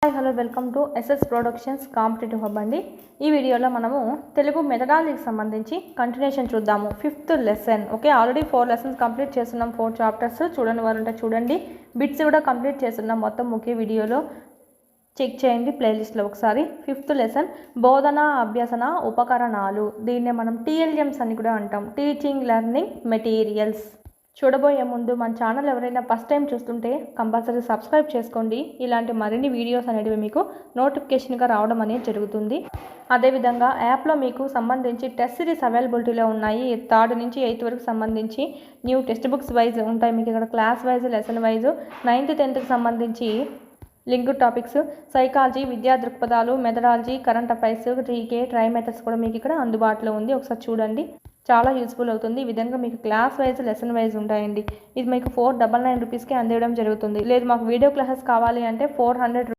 Hi hello welcome to SS productions competitive hub అండి. ఈ వీడియోలో మనము తెలుగు మెథడాలజీకి సంబంధించి కంటిన్యూషన్ చూద్దాము. 5th lesson. Okay, already 4 lessons complete చేస్తున్నాం. 4 చాప్టర్స్ చూడని వారు ఉంటే చూడండి. బిట్స్ కూడా కంప్లీట్ చేస్తున్నాం. మొత్తం ఒకే వీడియోలో చెక్ చేయండి ప్లేలిస్ట్లో ఒకసారి. 5th లెసన్ బోధన అభ్యసన ఉపకరణాలు. దీన్నే మనం టీఎల్ఎంస్ అని కూడా అంటాం, టీచింగ్ లెర్నింగ్ మెటీరియల్స్. చూడబోయే ముందు మన ఛానల్ ఎవరైనా ఫస్ట్ టైం చూస్తుంటే కంపల్సరీ సబ్స్క్రైబ్ చేసుకోండి. ఇలాంటి మరిన్ని వీడియోస్ అనేవి మీకు నోటిఫికేషన్గా రావడం అనేది జరుగుతుంది. అదేవిధంగా యాప్లో మీకు సంబంధించి టెస్ట్ సిరీస్ అవైలబిలిటీలో ఉన్నాయి. 3rd నుంచి 8th వరకు సంబంధించి న్యూ టెక్స్ట్ బుక్స్ వైజ్ ఉంటాయి మీకు ఇక్కడ, class wise, lesson wise. 9th 10th సంబంధించి లింక్ టాపిక్స్, సైకాలజీ, విద్యా దృక్పథాలు, మెథడాలజీ, కరెంట్ అఫైర్స్, జీకే, ట్రై మెథడ్స్ కూడా మీకు ఇక్కడ అందుబాటులో ఉంది. ఒకసారి చూడండి, చాలా యూస్ఫుల్ అవుతుంది. ఈ విధంగా మీకు క్లాస్ వైజ్, లెసన్ వైజ్ ఉంటాయండి. ఇది మీకు 499 రూపీస్కి అందివ్వడం జరుగుతుంది. లేదు మాకు వీడియో క్లాసెస్ కావాలి అంటే 400